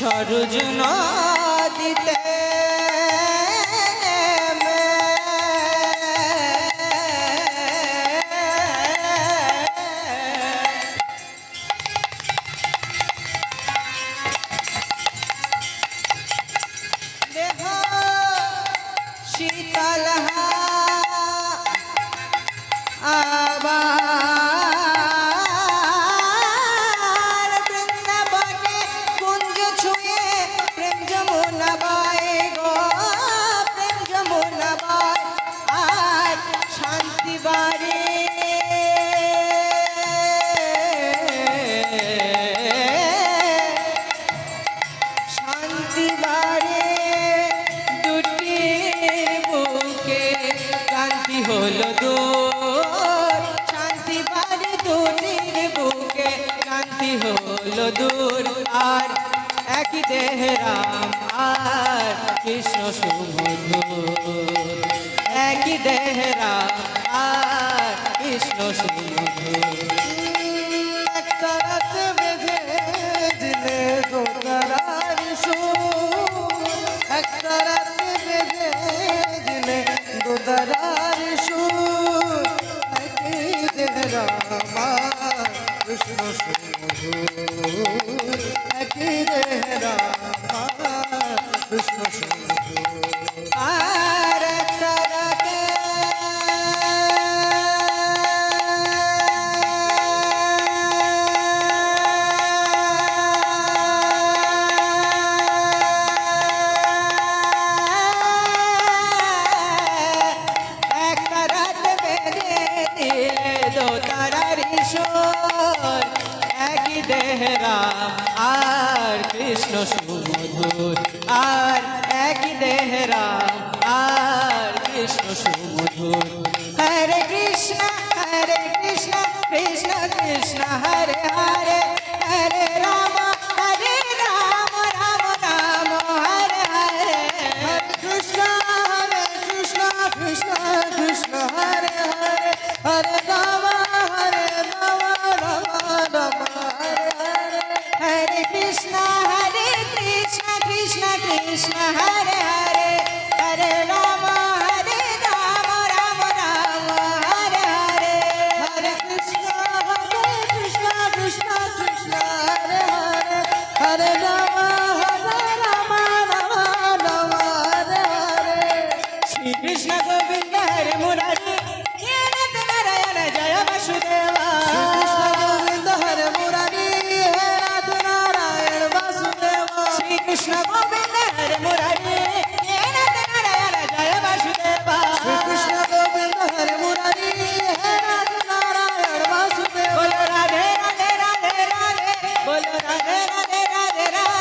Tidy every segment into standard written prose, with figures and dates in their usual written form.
সরজ নদীতে দেখো শীতল আবার বৃন্দাবনে কুঞ্জ ছুঁয়ে প্রেম যমুনা বয় গো, প্রেম যমুনা বয় আর শান্তি বাড়ে শান্তি বাড়ে দুটির বুকে শান্তি হলো দূর, শান্তি বাড়ে দুটির বুকে শান্তি হলো দূর। আর একই দেহে রাম আর কৃষ্ণ সুমধুর, একই দেহে রাম আর কৃষ্ণ সুমধুর। একটা রাত বেঁধে দিলে দোতারার সুর, একটা রাত বেঁধে দিলে দোতারার সুর, একই দেহ রামা কৃষ্ণ সুমধুর, একই দেহ রামা কৃষ্ণ সুমধুর। আর একটা রাতে একটা রাত বেঁধে দিলে দোতারার ঈশ্বর, একই দেহ রাম আর কৃষ্ণ সুমধুর, আর একই দেহ রাম আর কৃষ্ণ সুমধুর। হরে কৃষ্ণ কৃষ্ণ কৃষ্ণ হরে হরে, হরে রাম রাম রাম হরে হরে। কৃষ্ণ কৃষ্ণ কৃষ্ণ হরে হরে, হরে রাম রাম রাম হরে হরে। হরে কৃষ্ণ কৃষ্ণ কৃষ্ণ হরে হরে, হরে রাম রাম রাম হরে হরে। হরে কৃষ্ণ কৃষ্ণ কৃষ্ণ হরে হরে, হরে রাম রাম রাম হরে হরে। শ্রীকৃষ্ণ গোবিন্দ হরে মুরারি, হে নাথ নারায়ণ জয় বাসুদেবা। কৃষ্ণ গোবিন্দ হরে মুরারি, হে নাথ নারায়ণ বাসুদেবা। শ্রীকৃষ্ণ গোবিন্দ হরে মুরারি, হে নাথ নারায়ণ জয় বাসুদেবা। কৃষ্ণ গোবিন্দ হরে মুরারি, হে নাথ নারায়ণ বাসুদেবা। बोलो राधे राधे राधे राधे, बोलो राधे राधे राधे राधे।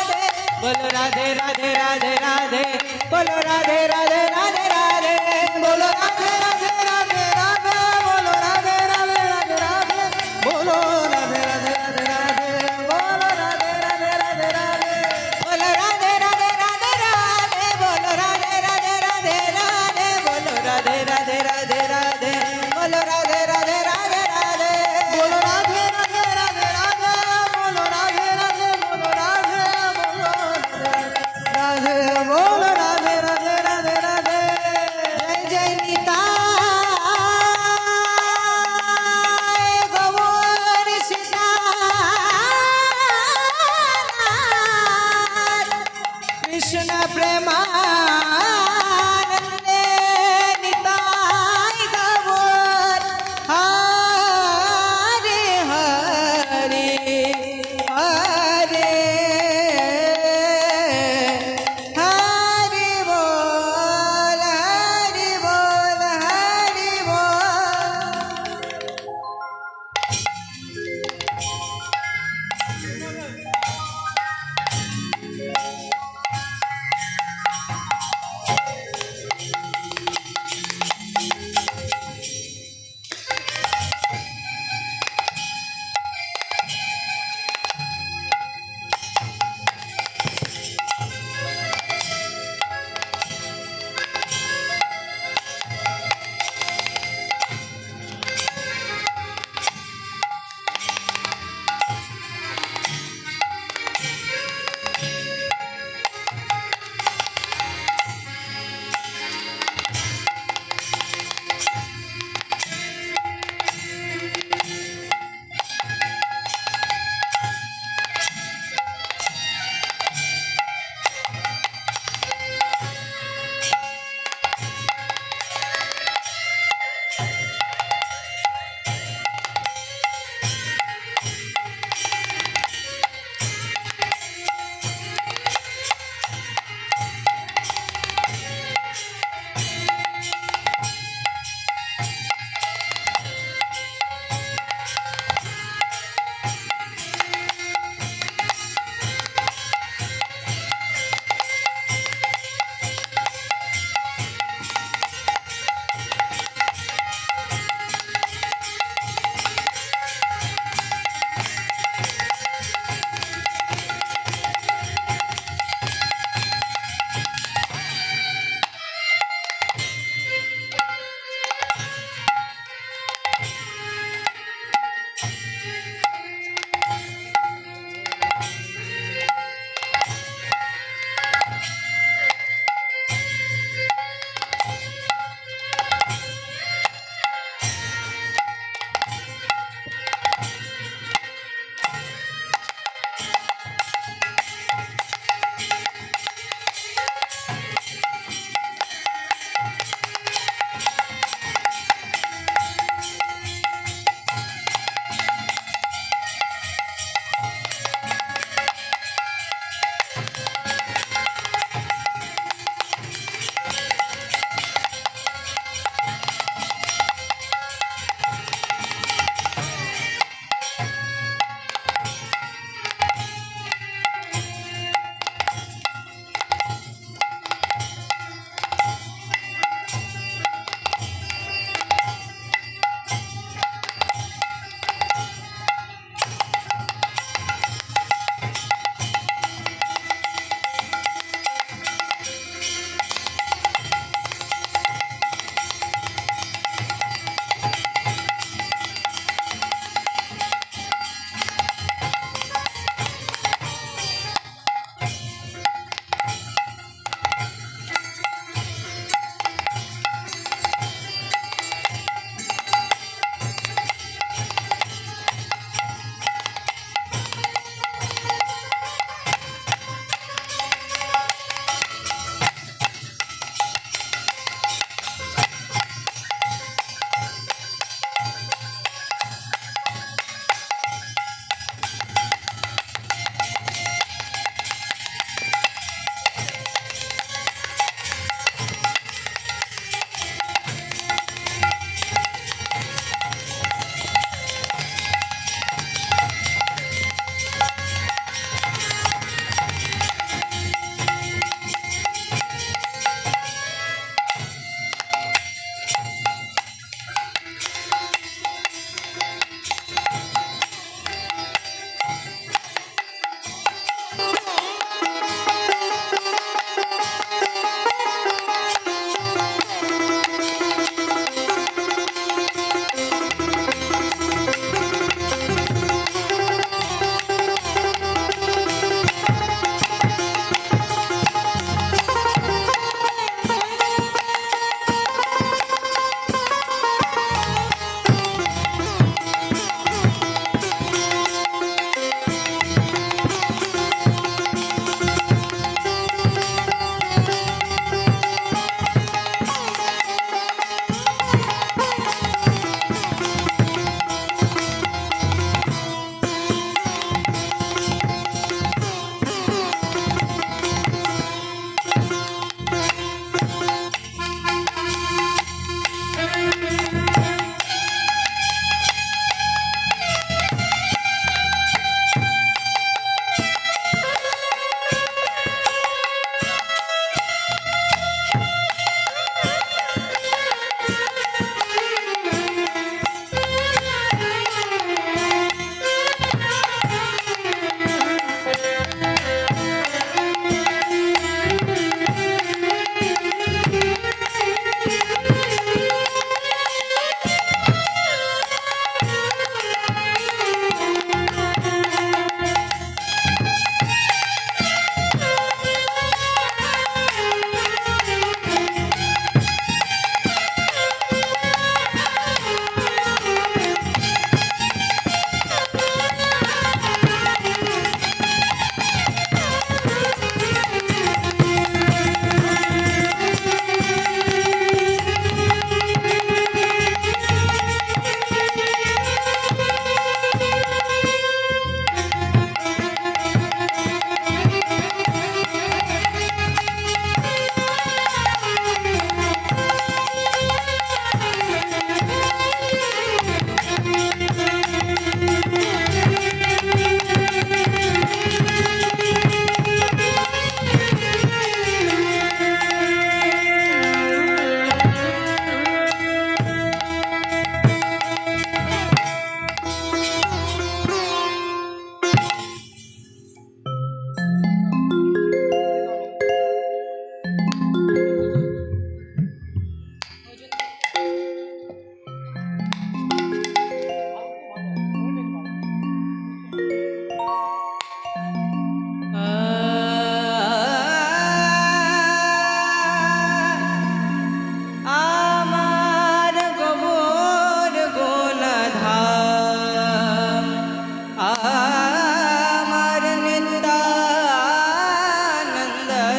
আমার নিত্যানন্দ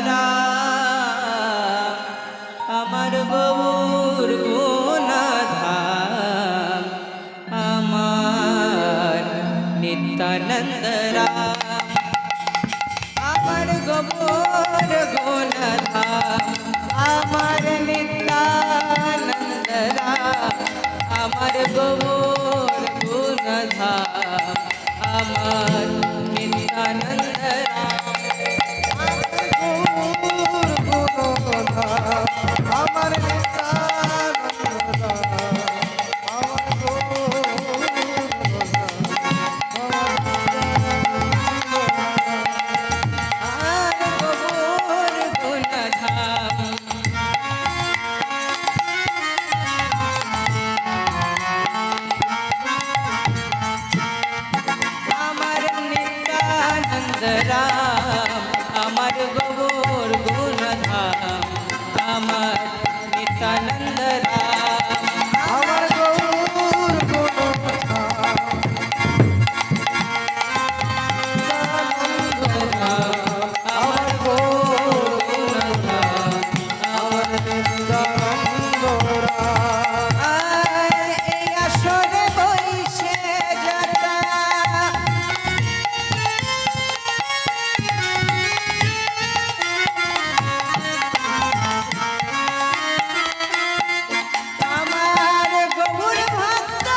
রাম, আমার গৌর গুণধাম, আমার নিত্যানন্দ রাম, আমার গৌর গুণধাম, আমার নিত্যানন্দ রাম, আমার গৌর গুণধাম, আমার নিত্যানন্দ রাম। আমার নিত্যানন্দ আমার আর গৌর গুণধাম, আমার নিত্যানন্দ রাম, আমার গৌর গুণধাম, আমার নিত্যানন্দ রাম, আমার গৌর আমার গৌর গুণধাম, আমার নিত্যানন্দ আর এই আসরে বইসে যারা আমার গৌর ভক্ত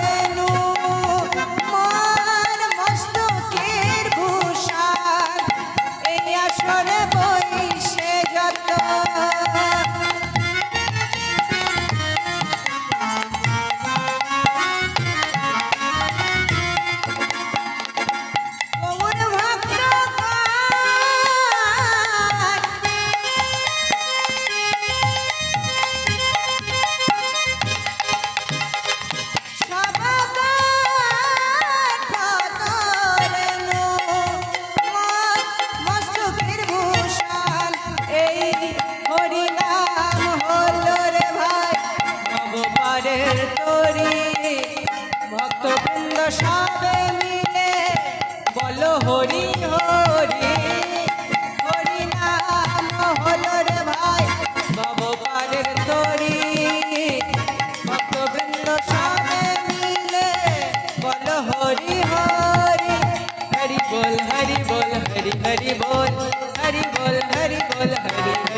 রেণু মন মস্তকের ভূষণ এই আসরে বইসে যত গৌর ভক্ত মস্তকের ভূষণ এই হরিনাম হলো রে ভাই ভবপারের তরি ভক্তবৃন্দ সবে মিলে বলো হরি হরি হরিনাম হলো রে ভাই ভবপারের তরি ভক্তবৃন্দ সবে মিলে বলো হরি হরি হরি বল হরি বল হরি হরি বল হরি বল হরি বল হরি হরি